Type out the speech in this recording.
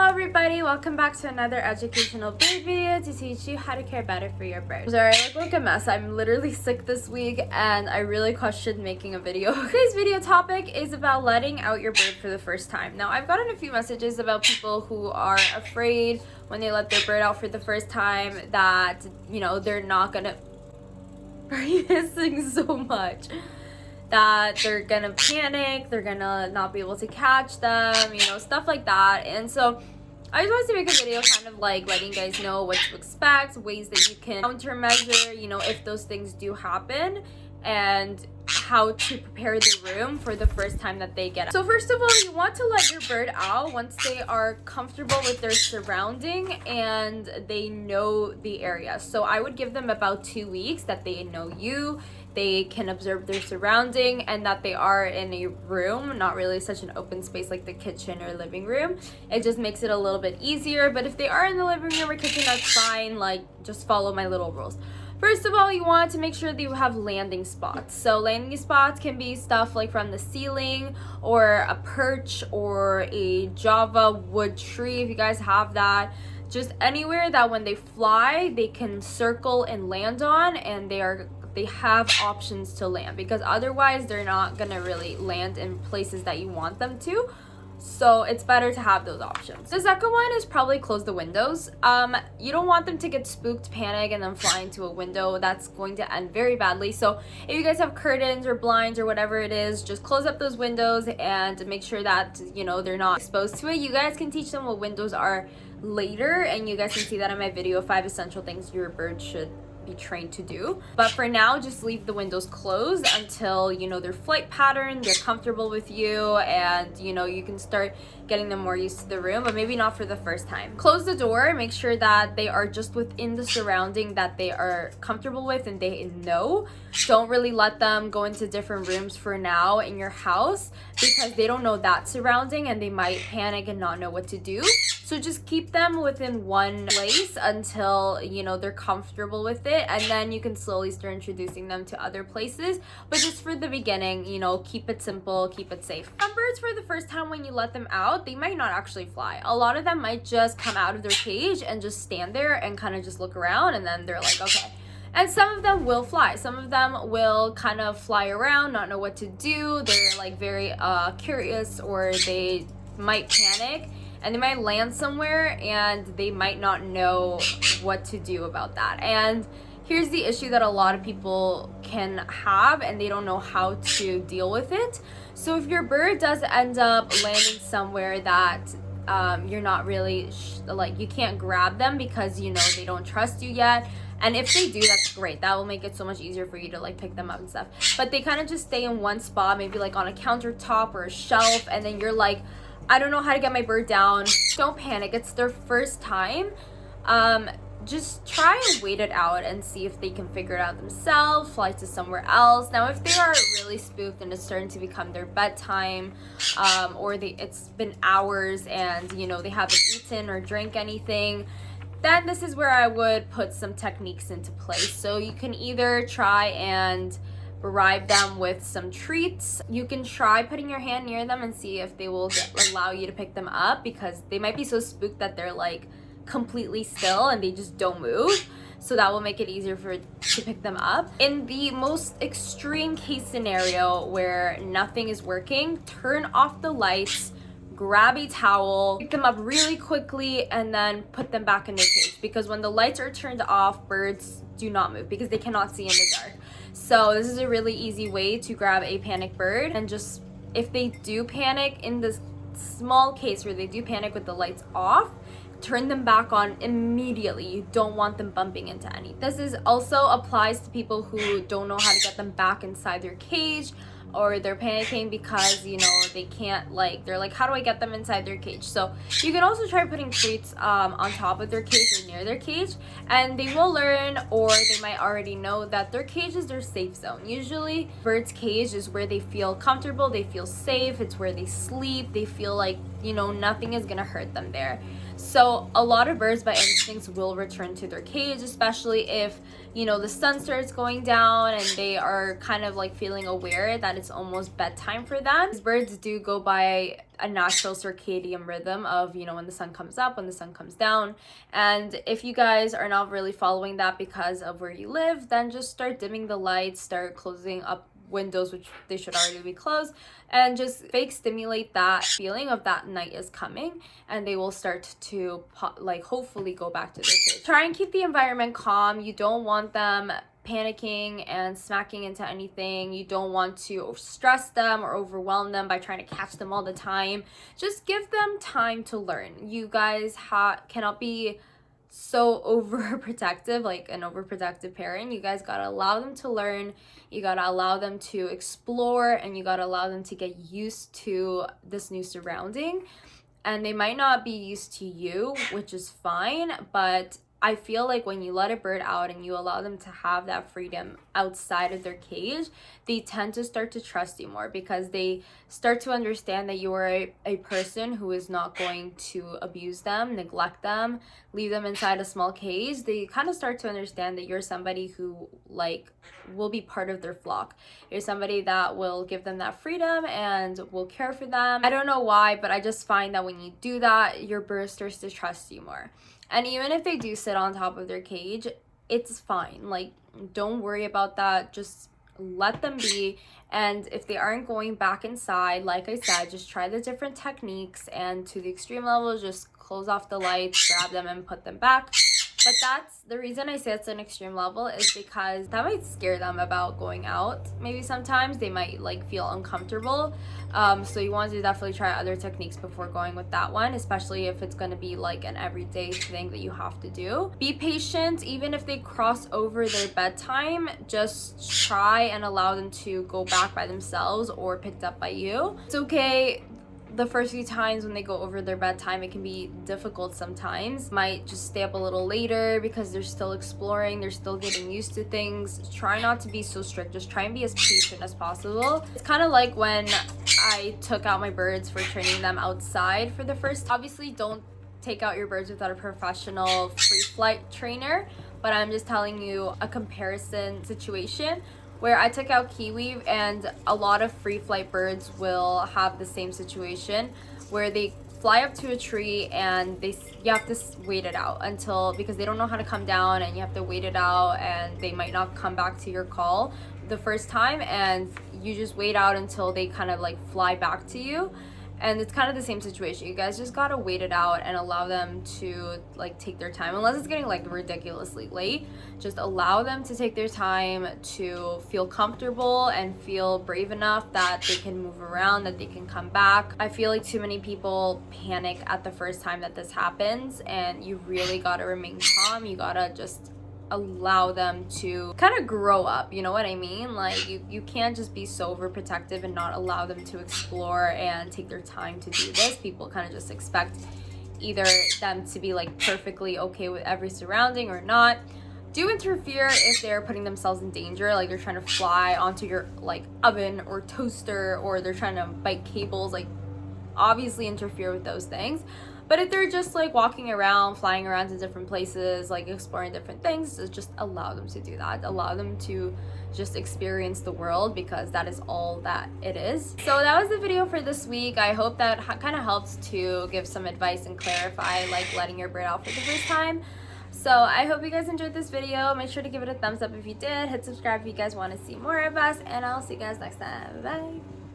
everybody, welcome back to another educational bird video to teach you how to care better for your bird. Sorry, I look like a mess. I'm literally sick this week and I really questioned making a video. Today's video topic is about letting out your bird for the first time. Now, I've gotten a few messages about people who are afraid when they let their bird out for the first time that, you know, they're not gonna... Are you missing so much? That they're gonna panic, they're gonna not be able to catch them, you know, stuff like that. And so I just wanted to make a video kind of like letting you guys know what to expect, ways that you can countermeasure, you know, if those things do happen, and how to prepare the room for the first time that they get out. So first of all, you want to let your bird out once they are comfortable with their surrounding and they know the area. So I would give them about 2 weeks that they know you, they can observe their surrounding, and that they are in a room, not really such an open space like the kitchen or living room. It just makes it a little bit easier. But if they are in the living room or kitchen, that's fine. Like, just follow my little rules. First of all, you want to make sure that you have landing spots. So landing spots can be stuff like from the ceiling or a perch or a Java wood tree if you guys have that. Just anywhere that when they fly, they can circle and land on, and they have options to land, because otherwise they're not gonna really land in places that you want them to. So it's better to have those options. The second one is probably close the windows. You don't want them to get spooked, panic, and then fly into a window. That's going to end very badly. So if you guys have curtains or blinds or whatever it is, just close up those windows and make sure that, you know, they're not exposed to it. You guys can teach them what windows are later, and you guys can see that in my video, 5 essential things your bird should be trained to do. But for now, just leave the windows closed until you know their flight pattern, they're comfortable with you, and you know you can start getting them more used to the room, but maybe not for the first time. Close the door, make sure that they are just within the surrounding that they are comfortable with and they know. Don't really let them go into different rooms for now in your house, because they don't know that surrounding and they might panic and not know what to do. So just keep them within one place until, you know, they're comfortable with it, and then you can slowly start introducing them to other places. But just for the beginning, you know, keep it simple, keep it safe. Some birds, for the first time when you let them out, they might not actually fly. A lot of them might just come out of their cage and just stand there and kind of just look around, and then they're like, okay. And some of them will fly. Some of them will kind of fly around, not know what to do. They're like very curious, or they might panic. And they might land somewhere and they might not know what to do about that. And here's the issue that a lot of people can have, and they don't know how to deal with it. So if your bird does end up landing somewhere that you're not really like, you can't grab them because you know they don't trust you yet. And if they do, that's great. That will make it so much easier for you to like pick them up and stuff. But they kind of just stay in one spot, maybe like on a countertop or a shelf, and then you're like, I don't know how to get my bird down. Don't panic. It's their first time. Just try and wait it out and see if they can figure it out themselves, fly to somewhere else. Now, if they are really spooked and it's starting to become their bedtime, or it's been hours and, you know, they haven't eaten or drank anything, then this is where I would put some techniques into place. So you can either try and bribe them with some treats. You can try putting your hand near them and see if they will allow you to pick them up, because they might be so spooked that they're like completely still and they just don't move. So that will make it easier to pick them up. In the most extreme case scenario where nothing is working, turn off the lights, grab a towel, pick them up really quickly, and then put them back in their cage. Because when the lights are turned off, birds do not move because they cannot see in the dark. So this is a really easy way to grab a panicked bird. And just, if they do panic, in this small case where they do panic with the lights off, turn them back on immediately. You don't want them bumping into anything. This is also applies to people who don't know how to get them back inside their cage, or they're panicking because, you know, they can't, like, they're like, how do I get them inside their cage? So you can also try putting treats on top of their cage or near their cage, and they will learn, or they might already know that their cage is their safe zone. Usually birds' cage is where they feel comfortable, they feel safe, it's where they sleep, they feel like, you know, nothing is gonna hurt them there. So a lot of birds by instinct will return to their cage, especially if, you know, the sun starts going down and they are kind of like feeling aware that it's almost bedtime for them. These birds do go by a natural circadian rhythm of, you know, when the sun comes up, when the sun comes down. And if you guys are not really following that because of where you live, then just start dimming the lights, start closing up windows, which they should already be closed, and just fake stimulate that feeling of that night is coming, and they will start to like hopefully go back to their cage. Try and keep the environment calm. You don't want them panicking and smacking into anything. You don't want to stress them or overwhelm them by trying to catch them all the time. Just give them time to learn. You guys cannot be so overprotective, like an overprotective parent. You guys gotta allow them to learn. You gotta allow them to explore, and you gotta allow them to get used to this new surrounding. And they might not be used to you, which is fine, but I feel like when you let a bird out and you allow them to have that freedom outside of their cage, they tend to start to trust you more, because they start to understand that you are a person who is not going to abuse them, neglect them, leave them inside a small cage. They kind of start to understand that you're somebody who like will be part of their flock. You're somebody that will give them that freedom and will care for them. I don't know why, but I just find that when you do that, your bird starts to trust you more. And even if they do sit on top of their cage, it's fine. Like, don't worry about that. Just let them be. And if they aren't going back inside, like I said, just try the different techniques, and to the extreme level, just close off the lights, grab them and put them back. But that's the reason I say it's an extreme level, is because that might scare them about going out. Maybe sometimes they might like feel uncomfortable. So you want to definitely try other techniques before going with that one, especially if it's going to be like an everyday thing that you have to do. Be patient. Even if they cross over their bedtime, just try and allow them to go back by themselves or picked up by you. It's okay. The first few times when they go over their bedtime, it can be difficult sometimes. Might just stay up a little later because they're still exploring, they're still getting used to things. Try not to be so strict. Just try and be as patient as possible. It's kind of like when I took out my birds for training them outside for the first. Obviously, don't take out your birds without a professional free flight trainer, but I'm just telling you a comparison situation where I took out Kiwi, and a lot of free flight birds will have the same situation where they fly up to a tree and you have to wait it out until, because they don't know how to come down, and you have to wait it out, and they might not come back to your call the first time, and you just wait out until they kind of like fly back to you. And it's kind of the same situation. You guys just gotta wait it out and allow them to like take their time, unless it's getting like ridiculously late. Just allow them to take their time to feel comfortable and feel brave enough that they can move around, that they can come back. I feel like too many people panic at the first time that this happens, and you really gotta remain calm. You gotta just allow them to kind of grow up, you know what I mean? Like you can't just be so overprotective and not allow them to explore and take their time to do this. People kind of just expect either them to be like perfectly okay with every surrounding or not. Do interfere if they're putting themselves in danger, like they're trying to fly onto your like oven or toaster, or they're trying to bite cables. Like obviously interfere with those things. But if they're just like walking around, flying around to different places, like exploring different things, just allow them to do that. Allow them to just experience the world, because that is all that it is. So that was the video for this week. I hope that kind of helps to give some advice and clarify like letting your bird out for the first time. So I hope you guys enjoyed this video. Make sure to give it a thumbs up if you did. Hit subscribe if you guys want to see more of us, and I'll see you guys next time. Bye.